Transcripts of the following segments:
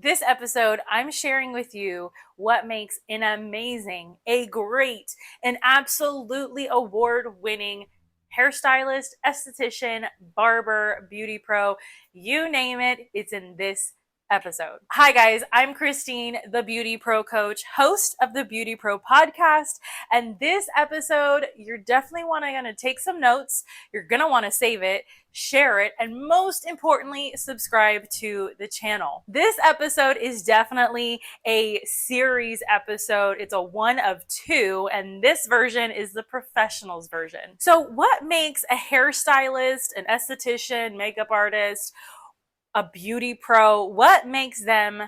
This episode, I'm sharing with you what makes an amazing, a great, an absolutely award-winning hairstylist, esthetician, barber, beauty pro, you name it, it's in this episode. Hi guys, I'm Krystine, the Beauty Pro coach, host of the Beauty Pro podcast. And this episode, you're definitely gonna take some notes. You're gonna want to save it, share it, and most importantly, subscribe to the channel. This episode is definitely a series episode. It's a one of two, and this version is the professionals version. So what makes a hairstylist, an esthetician, makeup artist, a beauty pro, what makes them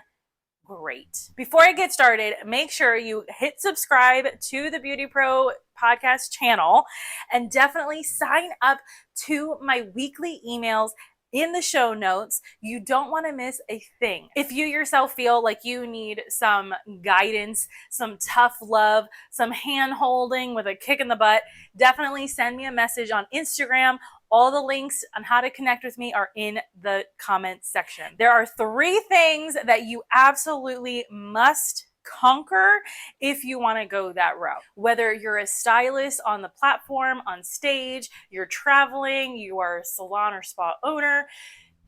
great? Before I get started, make sure you hit subscribe to the Beauty Pro podcast channel and definitely sign up to my weekly emails in the show notes. You don't want to miss a thing. If you yourself feel like you need some guidance, some tough love, some hand holding with a kick in the butt, definitely send me a message on Instagram. All the links on how to connect with me are in the comment section. There are 3 things that you absolutely must conquer if you want to go that route. Whether you're a stylist on the platform, on stage, you're traveling, you are a salon or spa owner,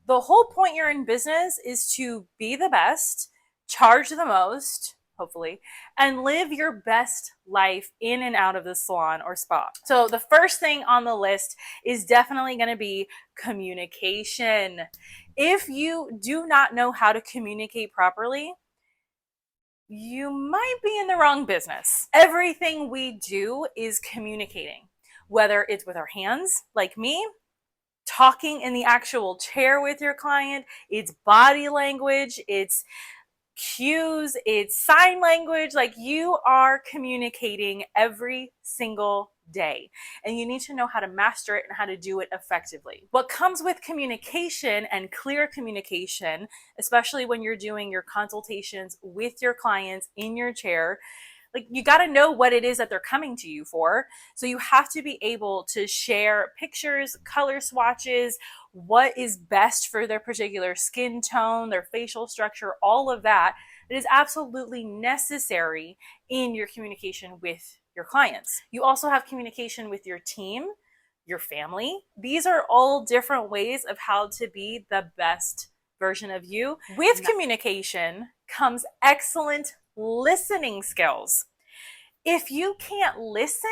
the whole point you're in business is to be the best, charge the most, hopefully, and live your best life in and out of the salon or spa. So the first thing on the list is definitely going to be communication. If you do not know how to communicate properly, you might be in the wrong business. Everything we do is communicating, whether it's with our hands, like me, talking in the actual chair with your client, it's body language, it's cues, it's sign language. Like, you are communicating every single day, and you need to know how to master it and how to do it effectively. What comes with communication and clear communication, especially when you're doing your consultations with your clients in your chair, like, you got to know what it is that they're coming to you for. So you have to be able to share pictures, color swatches, what is best for their particular skin tone, their facial structure, all of that. It is absolutely necessary in your communication with your clients. You also have communication with your team, your family. These are all different ways of how to be the best version of you. With communication comes excellent listening skills. If you can't listen,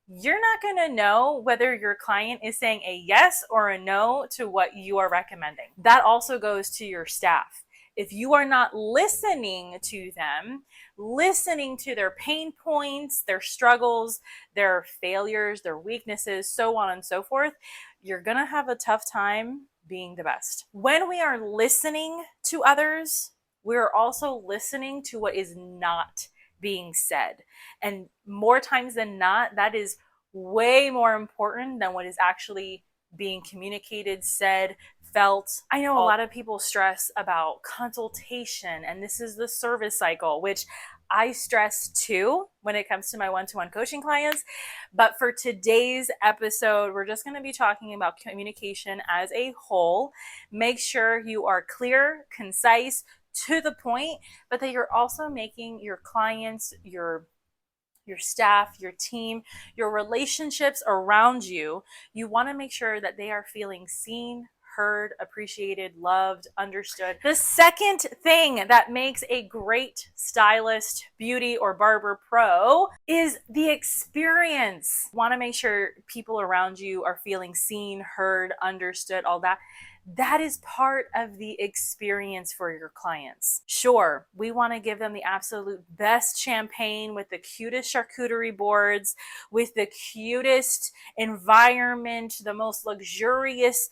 you're not going to know whether your client is saying a yes or a no to what you are recommending. That also goes to your staff. If you are not listening to them, listening to their pain points, their struggles, their failures, their weaknesses, so on and so forth, you're going to have a tough time being the best. When we are listening to others, we're also listening to what is not being said. And more times than not, that is way more important than what is actually being communicated, said, felt. I know a lot of people stress about consultation, and this is the service cycle, which I stress too when it comes to my one-to-one coaching clients. But for today's episode, we're just going to be talking about communication as a whole. Make sure you are clear, concise, to the point, but that you're also making your clients, your staff, your team, your relationships around you, you want to make sure that they are feeling seen, heard, appreciated, loved, understood. The second thing that makes a great stylist, beauty, or barber pro is the experience. You want to make sure people around you are feeling seen, heard, understood, all that. That is part of the experience for your clients. Sure, we want to give them the absolute best champagne with the cutest charcuterie boards, with the cutest environment, the most luxurious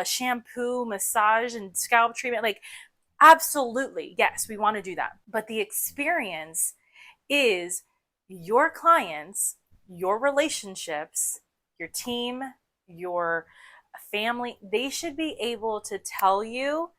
shampoo, massage, and scalp treatment. Like, absolutely, yes, we want to do that. But the experience is your clients, your relationships, your team, your family. They should be able to tell you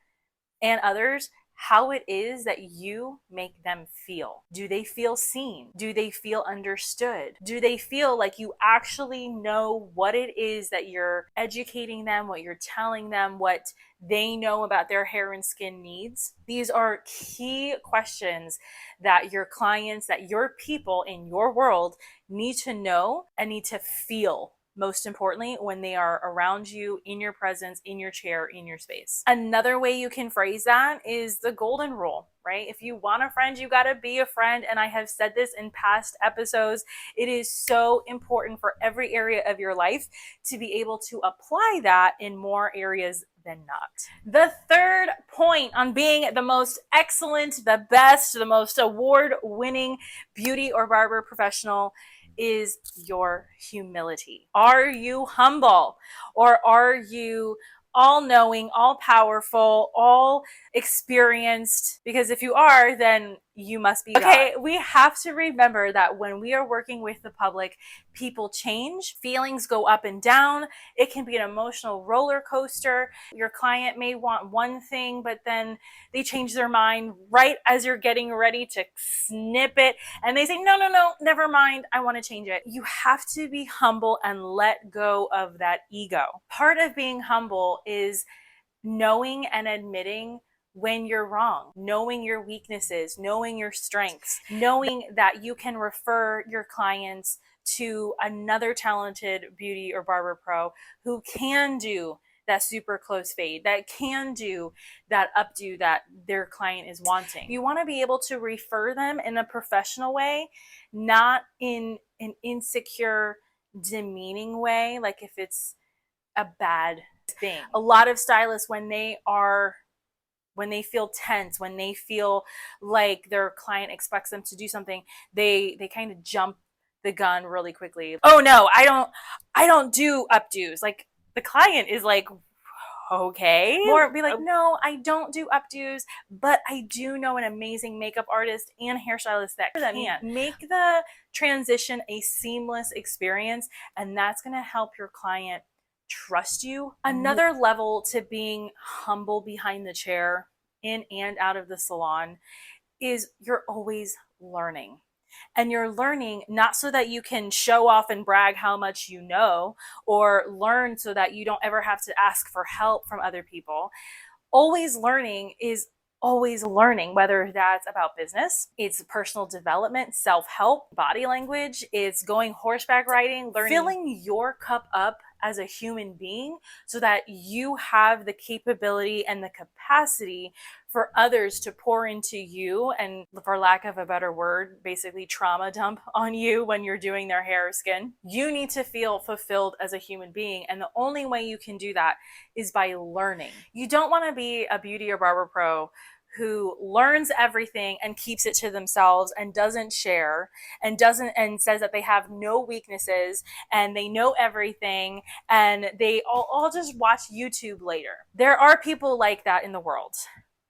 and others how it is that you make them feel. Do they feel seen? Do they feel understood? Do they feel like you actually know what it is that you're educating them, what you're telling them, what they know about their hair and skin needs? These are key questions that your clients, that your people in your world need to know and need to feel, most importantly, when they are around you, in your presence, in your chair, in your space. Another way you can phrase that is the golden rule, right? If you want a friend, you gotta be a friend. And I have said this in past episodes. It is so important for every area of your life to be able to apply that in more areas than not. The third point on being the most excellent, the best, the most award-winning beauty or barber professional is your humility. Are you humble, or are you all-knowing, all-powerful, all-experienced? Because if you are, then you must be okay. We have to remember that when we are working with the public, people change, feelings go up and down. It can be an emotional roller coaster. Your client may want one thing, but then they change their mind right as you're getting ready to snip it, and they say, no, never mind, I want to change it. You have to be humble and let go of that ego. Part of being humble is knowing and admitting when you're wrong, knowing your weaknesses, knowing your strengths, knowing that you can refer your clients to another talented beauty or barber pro who can do that super close fade, that can do that updo that their client is wanting. You want to be able to refer them in a professional way, not in an insecure, demeaning way, like if it's a bad thing. A lot of stylists, when they feel tense, when they feel like their client expects them to do something, they kind of jump the gun really quickly. Oh no, I don't do updos. Like the client is like, okay. Or be like, no, I don't do updos, but I do know an amazing makeup artist and hairstylist that can make the transition a seamless experience, and that's going to help your client trust you. Another level to being humble behind the chair, in and out of the salon, is you're always learning. And you're learning not so that you can show off and brag how much you know, or learn so that you don't ever have to ask for help from other people. Always learning is always learning, whether that's about business, it's personal development, self-help, body language, it's going horseback riding, learning, filling your cup up as a human being so that you have the capability and the capacity for others to pour into you and, for lack of a better word, basically trauma dump on you when you're doing their hair or skin. You need to feel fulfilled as a human being, and the only way you can do that is by learning. You don't want to be a beauty or barber pro who learns everything and keeps it to themselves and doesn't share and says that they have no weaknesses and they know everything and they all just watch YouTube later. There are people like that in the world.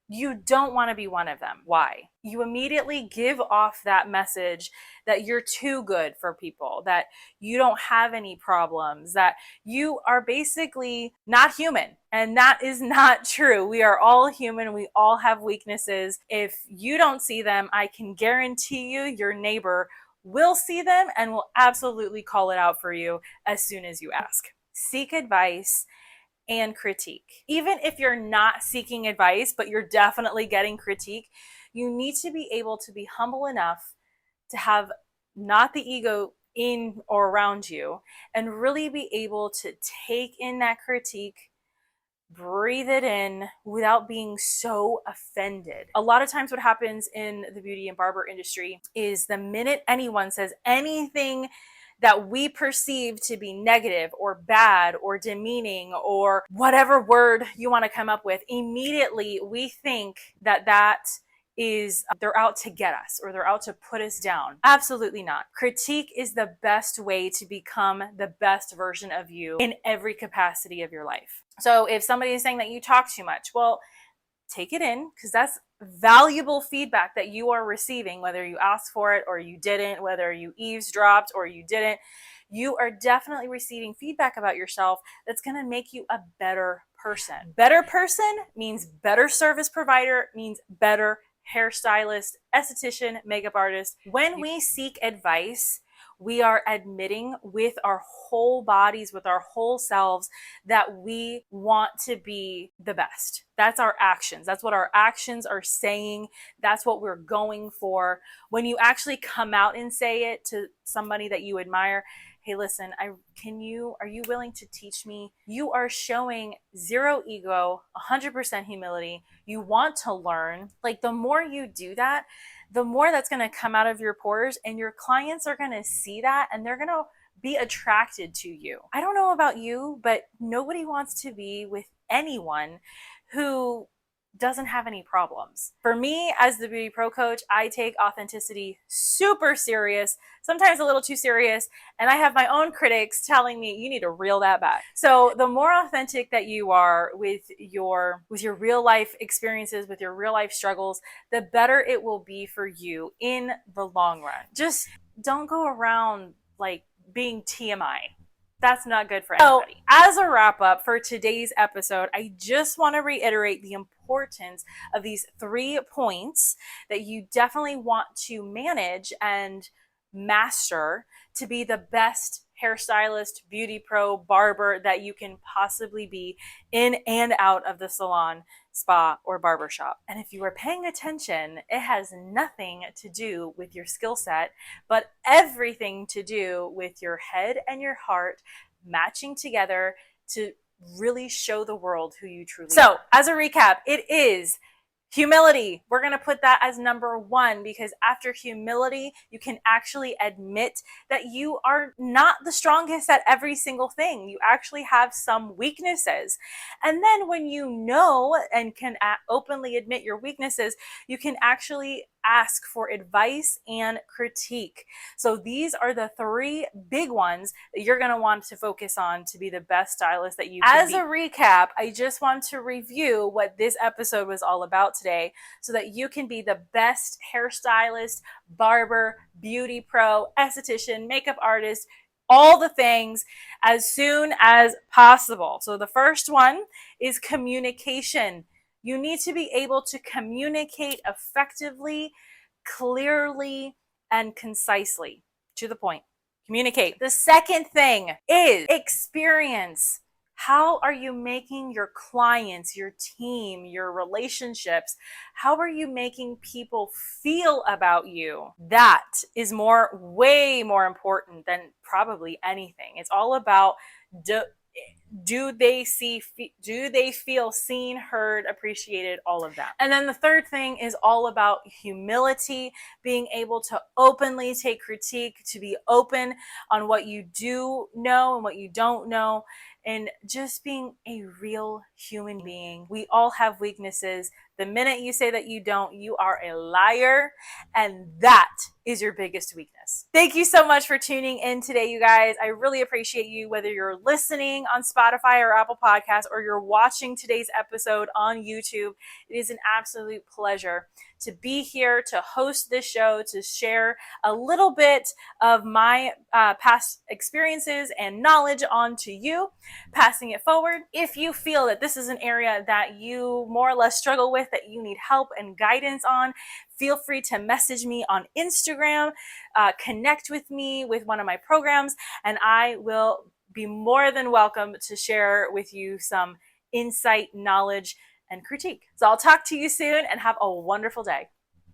You don't want to be one of them. Why? You immediately give off that message that you're too good for people, that you don't have any problems, that you are basically not human. And that is not true. We are all human. We all have weaknesses. If you don't see them, I can guarantee you your neighbor will see them and will absolutely call it out for you as soon as you ask. Seek advice and critique. Even if you're not seeking advice, but you're definitely getting critique, you need to be able to be humble enough to have not the ego in or around you and really be able to take in that critique, breathe it in without being so offended. A lot of times what happens in the beauty and barber industry is the minute anyone says anything that we perceive to be negative or bad or demeaning or whatever word you want to come up with, immediately we think that they're out to get us or they're out to put us down. Absolutely not. Critique is the best way to become the best version of you in every capacity of your life. So if somebody is saying that you talk too much, well, take it in, because that's valuable feedback that you are receiving, whether you asked for it or you didn't, whether you eavesdropped or you didn't. You are definitely receiving feedback about yourself that's going to make you a better person. Better person means better service provider, means better hairstylist, esthetician, makeup artist. When we seek advice, we are admitting with our whole bodies, with our whole selves, that we want to be the best. That's our actions. That's what our actions are saying. That's what we're going for. When you actually come out and say it to somebody that you admire, hey, listen, are you willing to teach me? You are showing zero ego, 100% humility. You want to learn. Like, the more you do that, the more that's going to come out of your pores, and your clients are going to see that, and they're going to be attracted to you. I don't know about you, but nobody wants to be with anyone who doesn't have any problems. For me, as the BeautyPro coach, I take authenticity super serious, sometimes a little too serious, and I have my own critics telling me you need to reel that back. So the more authentic that you are with your real life experiences, with your real life struggles, the better it will be for you in the long run. Just don't go around like being TMI. That's not good for anybody. So, as a wrap up for today's episode, I just want to reiterate the importance of these 3 points that you definitely want to manage and master to be the best hairstylist, beauty pro, barber that you can possibly be in and out of the salon, spa, or barbershop. And if you are paying attention, it has nothing to do with your skill set, but everything to do with your head and your heart matching together to really show the world who you truly are. So, as a recap, it is humility. We're going to put that as number 1, because after humility, you can actually admit that you are not the strongest at every single thing. You actually have some weaknesses. And then when you know and can openly admit your weaknesses, you can actually ask for advice and critique. So these are the 3 big ones that you're going to want to focus on to be the best stylist that you can be. As a recap, I just want to review what this episode was all about today so that you can be the best hairstylist, barber, beauty pro, esthetician, makeup artist, all the things as soon as possible. So the first one is communication. You need to be able to communicate effectively, clearly, and concisely. To the point. Communicate. The second thing is experience. How are you making your clients, your team, your relationships, how are you making people feel about you? That is way more important than probably anything. It's all about do they feel seen, heard, appreciated, all of that. And then the third thing is all about humility, being able to openly take critique, to be open on what you do know and what you don't know, and just being a real human being. We all have weaknesses. The minute you say that you don't, you are a liar, and that is your biggest weakness. Thank you so much for tuning in today, you guys. I really appreciate you, whether you're listening on Spotify or Apple Podcasts, or you're watching today's episode on YouTube. It is an absolute pleasure to be here, to host this show, to share a little bit of my past experiences and knowledge onto you, passing it forward. If you feel that this is an area that you more or less struggle with, that you need help and guidance on, feel free to message me on Instagram, connect with me with one of my programs, and I will be more than welcome to share with you some insight, knowledge, and critique. So I'll talk to you soon, and have a wonderful day.